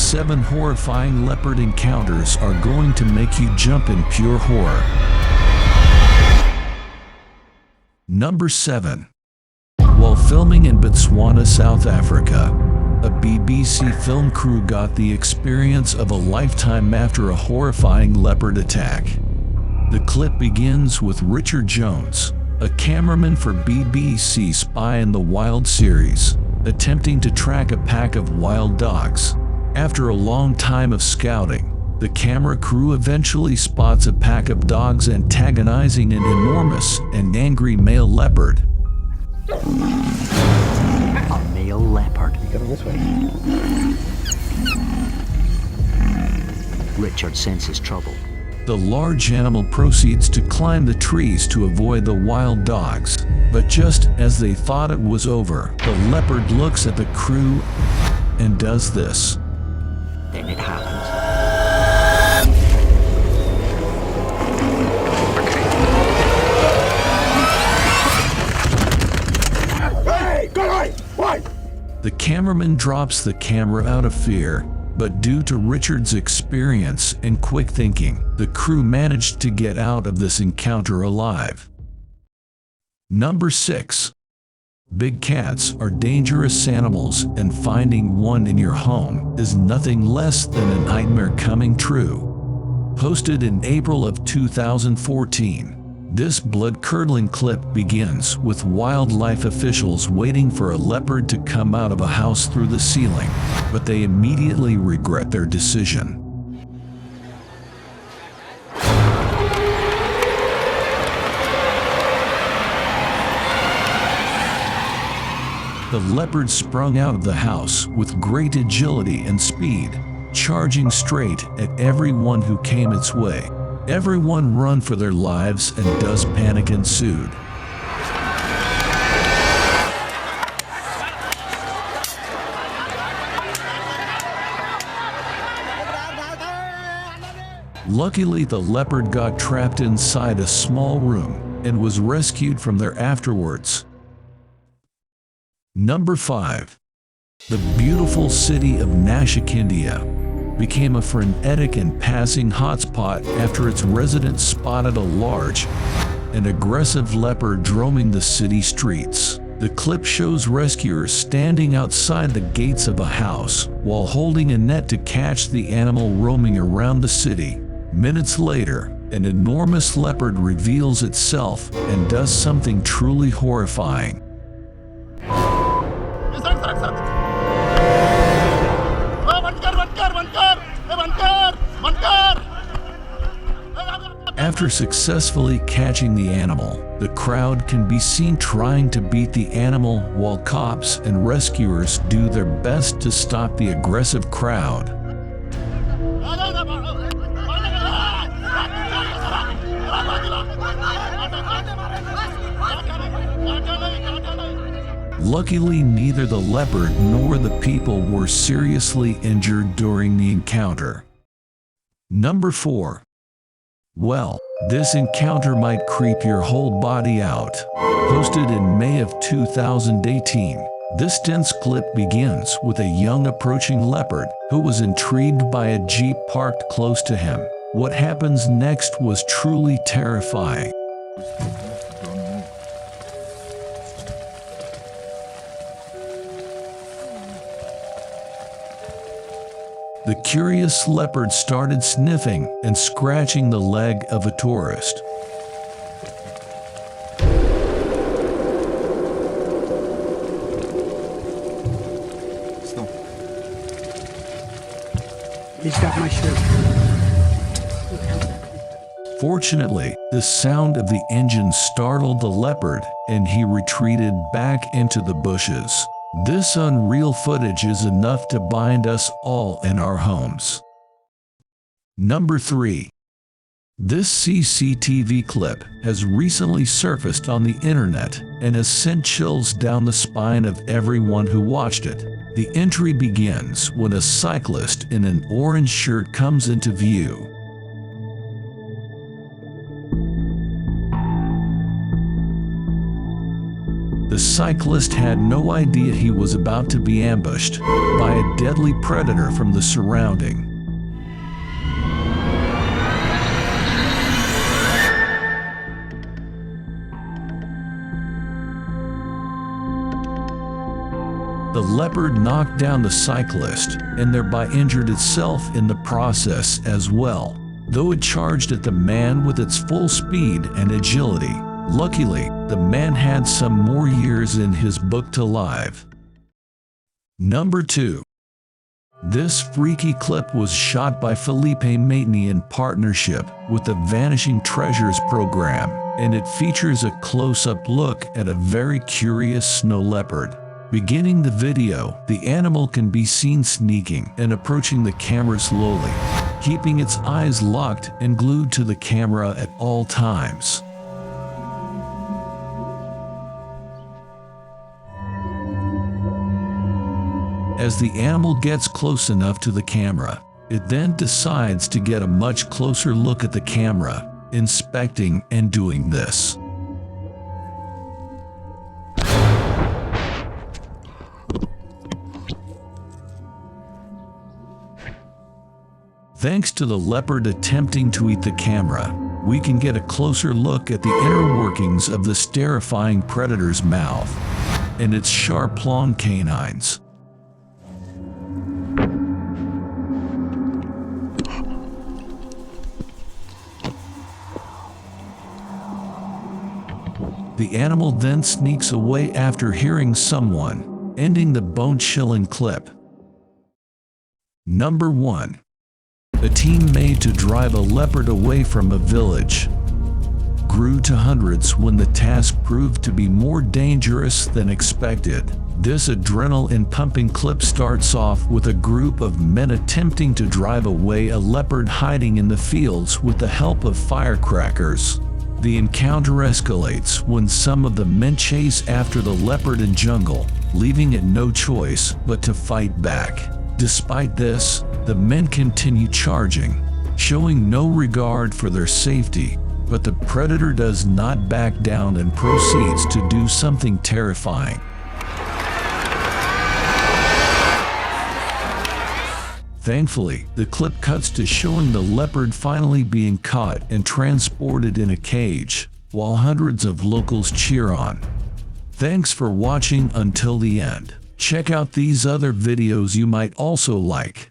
7 horrifying leopard encounters are going to make you jump in pure horror. Number 7. While filming in Botswana, South Africa, a BBC film crew got the experience of a lifetime after a horrifying leopard attack. The clip begins with Richard Jones, a cameraman for BBC Spy in the Wild series, attempting to track a pack of wild dogs. After a long time of scouting, the camera crew eventually spots a pack of dogs antagonizing an enormous and angry male leopard. A male leopard. You coming this way? Richard senses trouble. The large animal proceeds to climb the trees to avoid the wild dogs. But just as they thought it was over, the leopard looks at the crew and does this. Then it happens. Hey, go away! Why? The cameraman drops the camera out of fear, but due to Richard's experience and quick thinking, the crew managed to get out of this encounter alive. Number 6. Big cats are dangerous animals, and finding one in your home is nothing less than a nightmare coming true. Posted in April of 2014, this blood-curdling clip begins with wildlife officials waiting for a leopard to come out of a house through the ceiling, but they immediately regret their decision. The leopard sprung out of the house with great agility and speed, charging straight at everyone who came its way. Everyone run for their lives, and does panic ensued. Luckily, the leopard got trapped inside a small room and was rescued from there afterwards. Number 5. The beautiful city of Nashik, India, became a frenetic and passing hotspot after its residents spotted a large and aggressive leopard roaming the city streets. The clip shows rescuers standing outside the gates of a house while holding a net to catch the animal roaming around the city. Minutes later, an enormous leopard reveals itself and does something truly horrifying. After successfully catching the animal, the crowd can be seen trying to beat the animal while cops and rescuers do their best to stop the aggressive crowd. Luckily, neither the leopard nor the people were seriously injured during the encounter. Number 4. Well, this encounter might creep your whole body out. Posted in May of 2018, this dense clip begins with a young approaching leopard who was intrigued by a Jeep parked close to him. What happens next was truly terrifying. The curious leopard started sniffing and scratching the leg of a tourist. Stop. He's got my shirt. Fortunately, the sound of the engine startled the leopard, and he retreated back into the bushes. This unreal footage is enough to bind us all in our homes. Number 3. This CCTV clip has recently surfaced on the internet and has sent chills down the spine of everyone who watched it. The entry begins when a cyclist in an orange shirt comes into view. The cyclist had no idea he was about to be ambushed by a deadly predator from the surrounding. The leopard knocked down the cyclist and thereby injured itself in the process as well, though it charged at the man with its full speed and agility. Luckily, the man had some more years in his book to live. Number 2. This freaky clip was shot by Felipe Maitney in partnership with the Vanishing Treasures program, and it features a close-up look at a very curious snow leopard. Beginning the video, the animal can be seen sneaking and approaching the camera slowly, keeping its eyes locked and glued to the camera at all times. As the animal gets close enough to the camera, it then decides to get a much closer look at the camera, inspecting and doing this. Thanks to the leopard attempting to eat the camera, we can get a closer look at the inner workings of this terrifying predator's mouth and its sharp long canines. The animal then sneaks away after hearing someone, ending the bone-chilling clip. Number 1. A team made to drive a leopard away from a village grew to hundreds when the task proved to be more dangerous than expected. This adrenaline-pumping clip starts off with a group of men attempting to drive away a leopard hiding in the fields with the help of firecrackers. The encounter escalates when some of the men chase after the leopard in jungle, leaving it no choice but to fight back. Despite this, the men continue charging, showing no regard for their safety, but the predator does not back down and proceeds to do something terrifying. Thankfully, the clip cuts to showing the leopard finally being caught and transported in a cage, while hundreds of locals cheer on. Thanks for watching until the end. Check out these other videos you might also like.